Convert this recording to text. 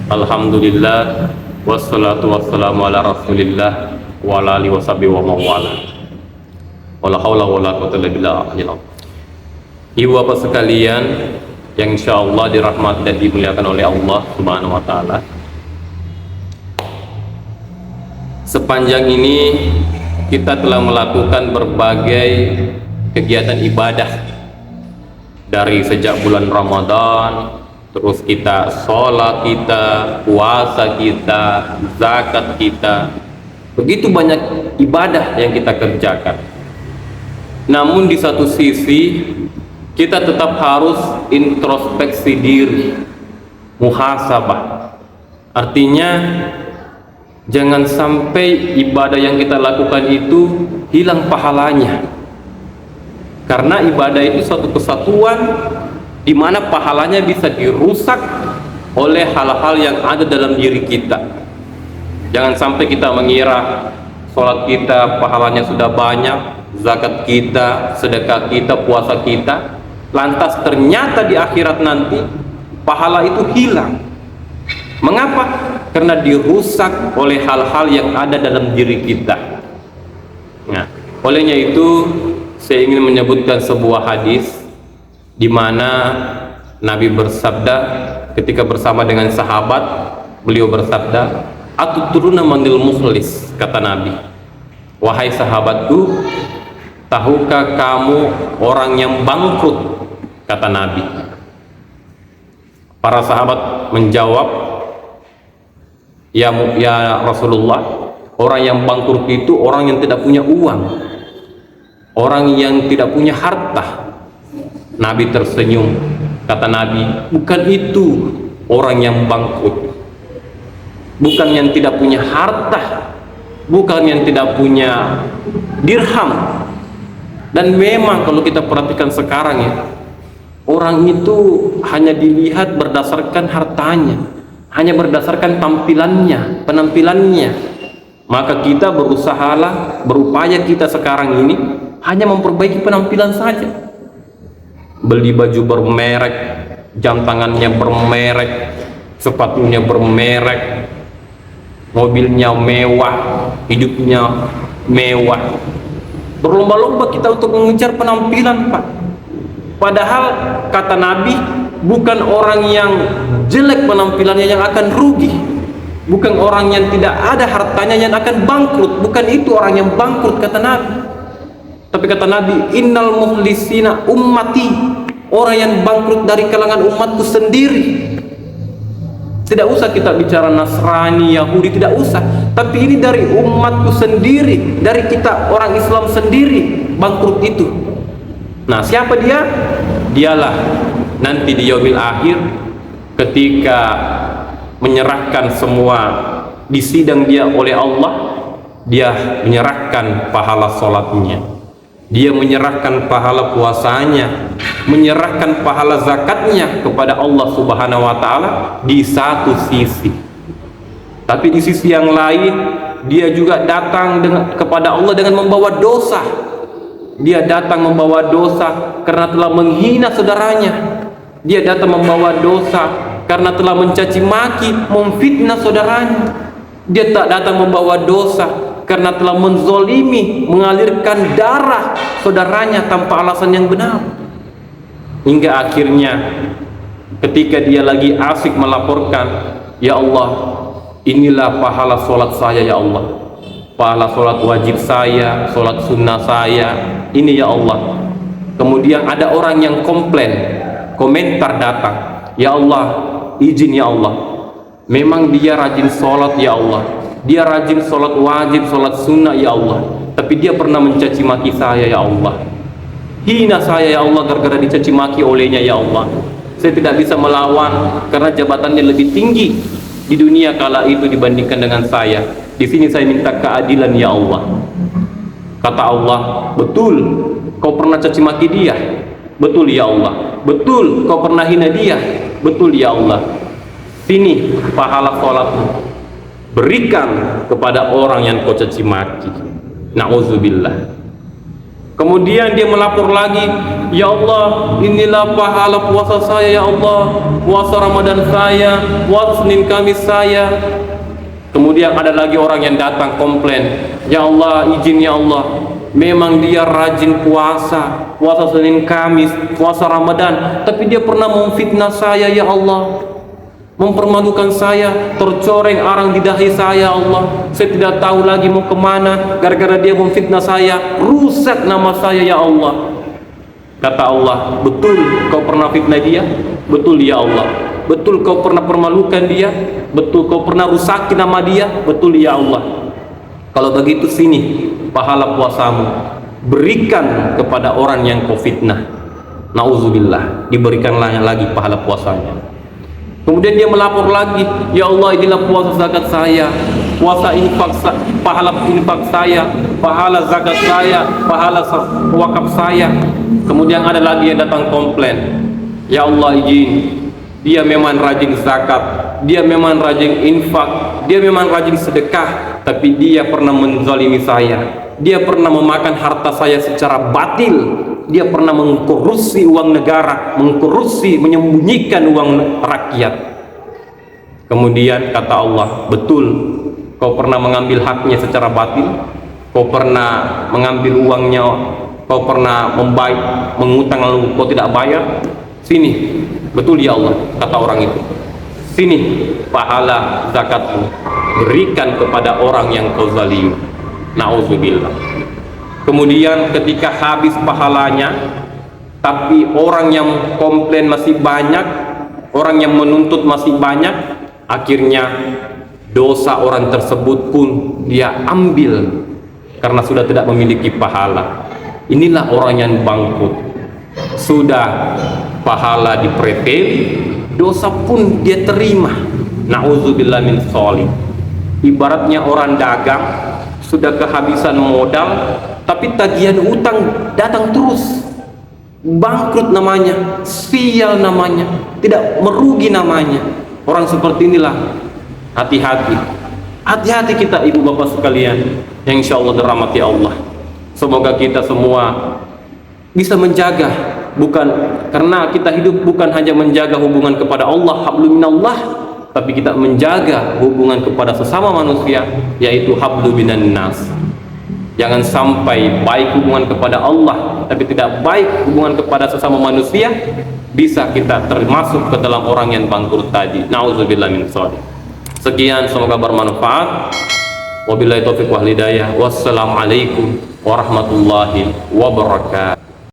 Alhamdulillah, wassalatu wassalamu ala rasulillah wa ala alihi washabihi wa mawala. Wala haula wala quwwata illa billah. Ibu bapak sekalian yang insyaallah dirahmati dan dimuliakan oleh Allah Subhanahu wa taala. Sepanjang ini kita telah melakukan berbagai kegiatan ibadah dari sejak bulan Ramadan, terus kita sholat kita, puasa kita, zakat kita, begitu banyak ibadah yang kita kerjakan. Namun di satu sisi kita tetap harus introspeksi diri, muhasabah. Artinya jangan sampai ibadah yang kita lakukan itu hilang pahalanya, karena ibadah itu suatu kesatuan di mana pahalanya bisa dirusak oleh hal-hal yang ada dalam diri kita. Jangan sampai kita mengira sholat kita pahalanya sudah banyak, zakat kita, sedekah kita, puasa kita, lantas ternyata di akhirat nanti pahala itu hilang. Mengapa? Karena dirusak oleh hal-hal yang ada dalam diri kita. Nah, olehnya itu saya ingin menyebutkan sebuah hadis di mana Nabi bersabda ketika bersama dengan sahabat, beliau bersabda, "Atuturuna manil mukhlis," kata Nabi. "Wahai sahabatku, tahukah kamu orang yang bangkrut?" kata Nabi. Para sahabat menjawab, "Ya Rasulullah, orang yang bangkrut itu orang yang tidak punya uang, orang yang tidak punya harta." Nabi tersenyum, kata Nabi, "Bukan itu orang yang bangkrut, bukan yang tidak punya harta, bukan yang tidak punya dirham." Dan memang kalau kita perhatikan sekarang ya, orang itu hanya dilihat berdasarkan hartanya, hanya berdasarkan penampilannya. Maka kita berupaya kita sekarang ini hanya memperbaiki penampilan saja. Beli baju bermerek, jam tangannya bermerek, sepatunya bermerek, mobilnya mewah, hidupnya mewah. Berlomba-lomba kita untuk mengejar penampilan, Pak. Padahal kata Nabi, bukan orang yang jelek penampilannya yang akan rugi, bukan orang yang tidak ada hartanya yang akan bangkrut, bukan itu orang yang bangkrut kata Nabi. Tapi kata Nabi, "Innal mukhlisina ummati," orang yang bangkrut dari kalangan umatku sendiri. Tidak usah kita bicara Nasrani, Yahudi, tidak usah. Tapi ini dari umatku sendiri, dari kita orang Islam sendiri bangkrut itu. Nah, siapa dia? Dialah nanti di yaumil akhir ketika menyerahkan semua, disidang dia oleh Allah, dia menyerahkan pahala sholatnya, dia menyerahkan pahala puasanya, menyerahkan pahala zakatnya kepada Allah Subhanahu wa taala di satu sisi. Tapi di sisi yang lain dia juga datang kepada Allah dengan membawa dosa. Dia datang membawa dosa karena telah menghina saudaranya. Dia datang membawa dosa karena telah mencaci maki, memfitnah saudaranya. Dia tak datang membawa dosa karena telah menzolimi, mengalirkan darah saudaranya tanpa alasan yang benar. Hingga akhirnya ketika dia lagi asik melaporkan, "Ya Allah, inilah pahala sholat saya ya Allah, pahala sholat wajib saya, sholat sunnah saya, ini ya Allah." Kemudian ada orang yang komplain, komentar datang, "Ya Allah, izin ya Allah, memang dia rajin sholat ya Allah, dia rajin sholat wajib, sholat sunnah ya Allah, tapi dia pernah mencaci maki saya ya Allah, hina saya ya Allah gara-gara dicaci maki olehnya ya Allah. Saya tidak bisa melawan karena jabatannya lebih tinggi di dunia kala itu dibandingkan dengan saya. Di sini saya minta keadilan ya Allah." Kata Allah, "Betul, kau pernah caci maki dia. Betul ya Allah. Betul, kau pernah hina dia. Betul ya Allah. Sini pahala sholatmu, berikan kepada orang yang kau caci maki." Na'udzubillah. Kemudian dia melapor lagi, ya Allah, inilah pahala puasa saya ya Allah, puasa Ramadan saya, puasa Senin Kamis saya. Kemudian ada lagi orang yang datang komplain, ya Allah, izin ya Allah, memang dia rajin puasa, puasa Senin Kamis, puasa Ramadan, tapi dia pernah memfitnah saya ya Allah, mempermalukan saya, tercoreng arang di dahi saya Allah, saya tidak tahu lagi mau kemana, gara-gara dia memfitnah saya, rusak nama saya ya Allah. Kata Allah, betul kau pernah fitnah dia? Betul ya Allah. Betul kau pernah permalukan dia? Betul kau pernah rusakin nama dia? Betul ya Allah. Kalau begitu sini pahala puasamu, berikan kepada orang yang kau fitnah. Nauzubillah, diberikanlah lagi pahala puasanya. Kemudian dia melapor lagi, ya Allah, inilah puasa zakat saya, puasa infak, pahala infak saya, pahala zakat saya, pahala wakaf saya. Kemudian ada lagi yang datang komplain, ya Allah, izin, dia memang rajin zakat, dia memang rajin infak, dia memang rajin sedekah, tapi dia pernah menzalimi saya, dia pernah memakan harta saya secara batil, dia pernah mengkorupsi uang negara, mengkorupsi, menyembunyikan uang rakyat. Kemudian kata Allah, betul kau pernah mengambil haknya secara batil, kau pernah mengambil uangnya, kau pernah membayar, mengutang lalu kau tidak bayar. Sini, betul ya Allah, kata orang itu, sini pahala zakatmu, berikan kepada orang yang kau zalimi. Nauzubillah. Kemudian ketika habis pahalanya, tapi orang yang komplain masih banyak, orang yang menuntut masih banyak, akhirnya dosa orang tersebut pun dia ambil karena sudah tidak memiliki pahala. Inilah orang yang bangkrut. Sudah pahala dipreteli, dosa pun dia terima. Nauzubillah min dzalik. Ibaratnya orang dagang sudah kehabisan modal, tapi tagihan utang datang terus. Bangkrut namanya, sial namanya, tidak merugi namanya. Orang seperti inilah, hati-hati. Hati-hati kita ibu bapak sekalian yang insyaallah dirahmati Allah. Semoga kita semua bisa menjaga, bukan karena kita hidup bukan hanya menjaga hubungan kepada Allah, hablum minallah, tapi kita menjaga hubungan kepada sesama manusia, yaitu hablu minan nas. Jangan sampai baik hubungan kepada Allah tapi tidak baik hubungan kepada sesama manusia, bisa kita termasuk ke dalam orang yang bangkrut tadi. Nauzubillah min dzalik. Sekian, semoga bermanfaat. Wabillahi taufiq wal hidayah. Wassalamualaikum warahmatullahi wabarakatuh.